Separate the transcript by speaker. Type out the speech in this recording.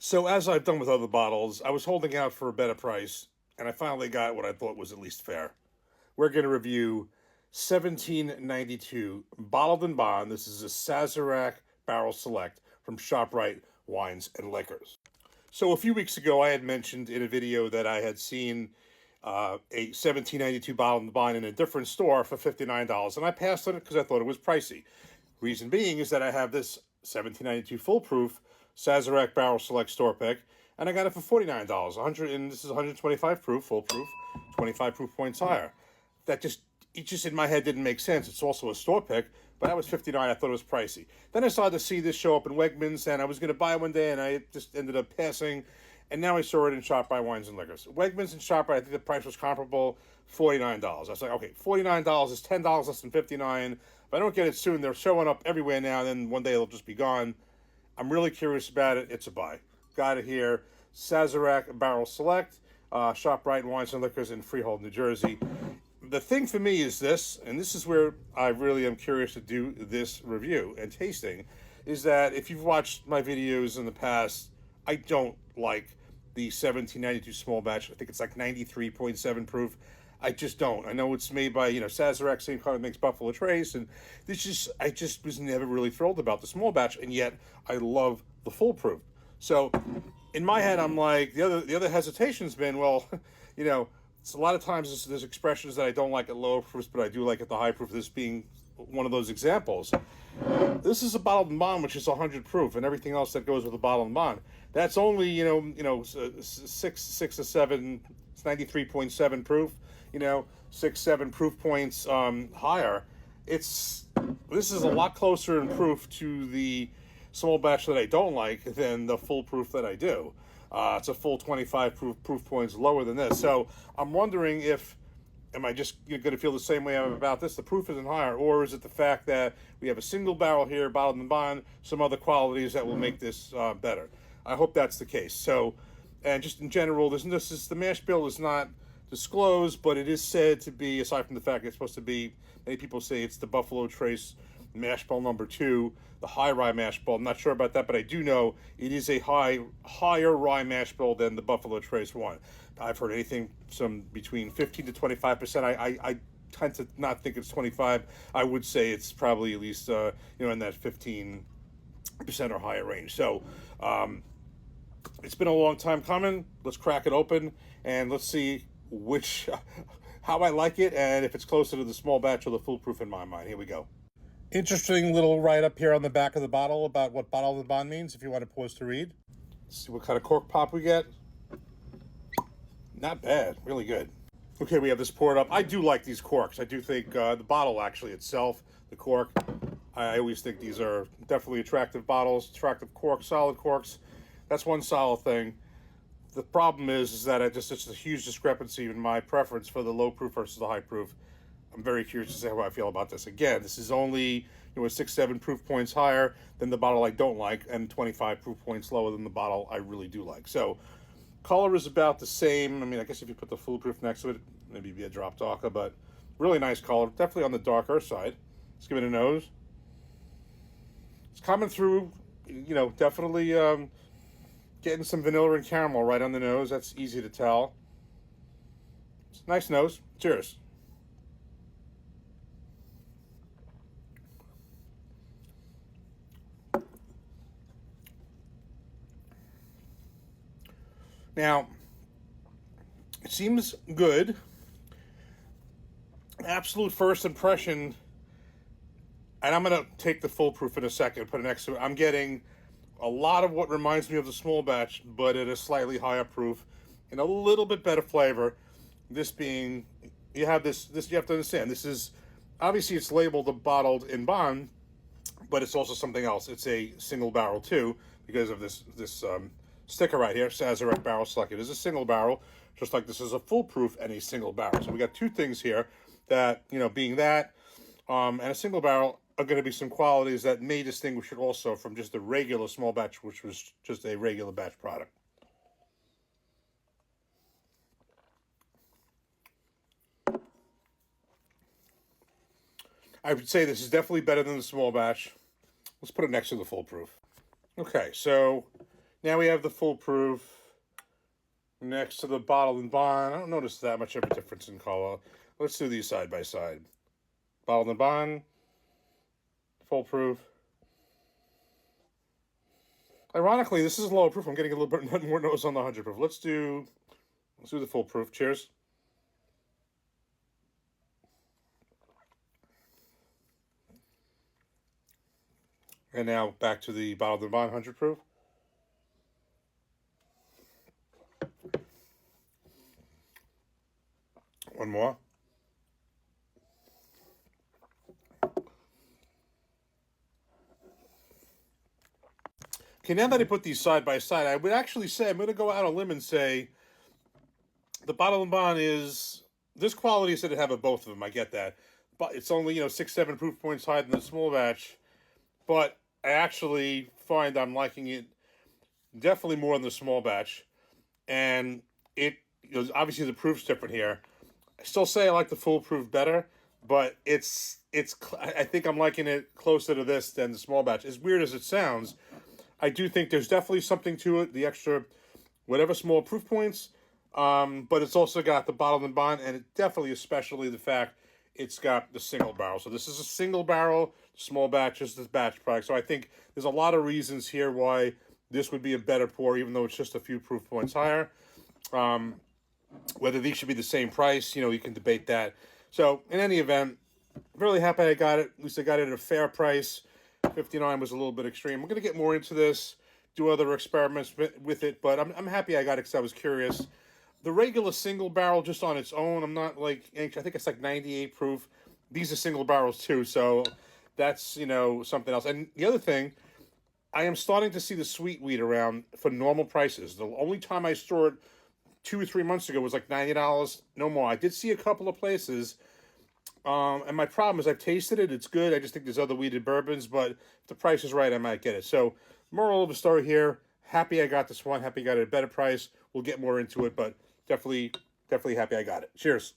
Speaker 1: So as I've done with other bottles, I was holding out for a better price, and I finally got what I thought was at least fair. We're going to review 1792 Bottled and Bond. This is a Sazerac Barrel Select from ShopRite Wines and Liquors. So a few weeks ago, I had mentioned in a video that I had seen a 1792 Bottled and Bond in a different store for $59, and I passed on it because I thought it was pricey. Reason being is that I have this 1792 Full Proof Sazerac Barrel Select store pick, and I got it for $49. 100, and this is 125 proof, full proof, 25 proof points higher. It just in my head didn't make sense. It's also a store pick, but that was $59. I thought it was pricey. Then I started to see this show up in Wegmans, and I was going to buy one day, and I just ended up passing. And now I saw it in ShopRite Wines and Liquors. Wegmans and ShopRite, I think the price was comparable, $49. I was like, okay, $49 is $10 less than $59. If I don't get it soon, they're showing up everywhere now, and then one day they'll just be gone. I'm really curious about it. It's a buy. Got it here. Sazerac Barrel Select, ShopRite Wines and Liquors in Freehold, New Jersey. The thing for me is this, and this is where I really am curious to do this review and tasting, is that if you've watched my videos in the past, I don't like the 1792 small batch. I think it's like 93.7 proof. I just don't. I know it's made by, Sazerac, same company that makes Buffalo Trace, and I just was never really thrilled about the small batch, and yet I love the full proof. So in my head, I'm like, the other hesitation's been, well, it's a lot of times there's expressions that I don't like at lower proofs, but I do like at the high proof, this being one of those examples. This is a Bottled and Bond, which is 100 proof, and everything else that goes with a Bottled and Bond. That's only, six to seven, it's 93.7 proof, 6, 7 proof points higher. This is a lot closer in proof to the small batch that I don't like than the full proof that I do. It's a full 25 proof points lower than this. So I'm wondering am I just going to feel the same way I'm about this? The proof isn't higher, or is it the fact that we have a single barrel here, Bottled and Bond, some other qualities that will make this better? I hope that's the case. So, and just in general, the mash bill is not disclosed, but it is said to be, aside from the fact it's supposed to be, many people say it's the Buffalo Trace mash bill number 2, the high rye mash bill. I'm not sure about that, but I do know it is a higher rye mash bill than the Buffalo Trace one. I've heard anything between 15 to 25%. I tend to not think it's 25. I would say it's probably at least in that 15% or higher range. So it's been a long time coming. Let's crack it open and let's see how I like it, and if it's closer to the small batch or the full proof in my mind. Here we go. Interesting little write-up here on the back of the bottle about what Bottled and Bond means, if you want to pause to read. Let's see what kind of cork pop we get. Not bad. Really good. Okay, we have this poured up. I do like these corks. I do think the bottle actually itself, the cork, I always think these are definitely attractive bottles, attractive corks, solid corks. That's one solid thing. The problem is that it's a huge discrepancy in my preference for the low proof versus the high proof. I'm very curious to see how I feel about this. Again, this is only 6, 7 proof points higher than the bottle I don't like, and 25 proof points lower than the bottle I really do like. So, color is about the same. I mean, I guess if you put the full proof next to it, maybe it'd be a drop darker, but really nice color. Definitely on the darker side. Let's give it a nose. It's coming through, definitely getting some vanilla and caramel right on the nose. That's easy to tell. It's a nice nose. Cheers. Now, it seems good. Absolute first impression, and I'm going to take the full proof in a second, put it next to it. I'm getting a lot of what reminds me of the small batch, but at a slightly higher proof and a little bit better flavor. This being, you have you have to understand, this is, obviously it's labeled a Bottled and Bond, but it's also something else. It's a single barrel too, because of this sticker right here, Sazerac Barrel Select. It is a single barrel, just like this is a full proof and a single barrel. So we got two things here that, being that and a single barrel are going to be some qualities that may distinguish it also from just a regular small batch, which was just a regular batch product. I would say this is definitely better than the small batch. Let's put it next to the full proof. Okay, so Now we have the foolproof next to the bottled and bond. I don't notice that much of a difference in color. Let's do these side by side. Bottled and bond, foolproof. Ironically, this is low proof. I'm getting a little bit more notice on the 100 proof. Let's do the foolproof. Cheers. And now back to the bottled and bond 100 proof. One more. Okay, now that I put these side by side, I would actually say, I'm going to go out on a limb and say the bottled and bond is, this quality is to have of both of them. I get that. But it's only, 6, 7 proof points higher than the small batch. But I actually find I'm liking it definitely more than the small batch. And it, obviously the proof's different here. I still say I like the foolproof better, but I think I'm liking it closer to this than the small batch. As weird as it sounds, I do think there's definitely something to it, the extra whatever small proof points, but it's also got the bottled and bond, and it definitely, especially the fact it's got the single barrel. So this is a single barrel, small batch, just this batch product. So I think there's a lot of reasons here why this would be a better pour, even though it's just a few proof points higher. Whether these should be the same price, you can debate that. So in any event, really happy I got it. At least I got it at a fair price. 59 was a little bit extreme. We're going to get more into this, do other experiments with it, but I'm happy I got it because I was curious. The regular single barrel just on its own, I'm not like anxious. I think it's like 98 proof. These are single barrels too, so that's, something else. And the other thing, I am starting to see the sweet wheat around for normal prices. The only time I saw it 2 or 3 months ago was like $90, no more. I did see a couple of places. And my problem is I've tasted it. It's good. I just think there's other wheated bourbons, but if the price is right, I might get it. So moral of the story here, happy I got this one. Happy I got it at a better price. We'll get more into it, but definitely happy I got it. Cheers.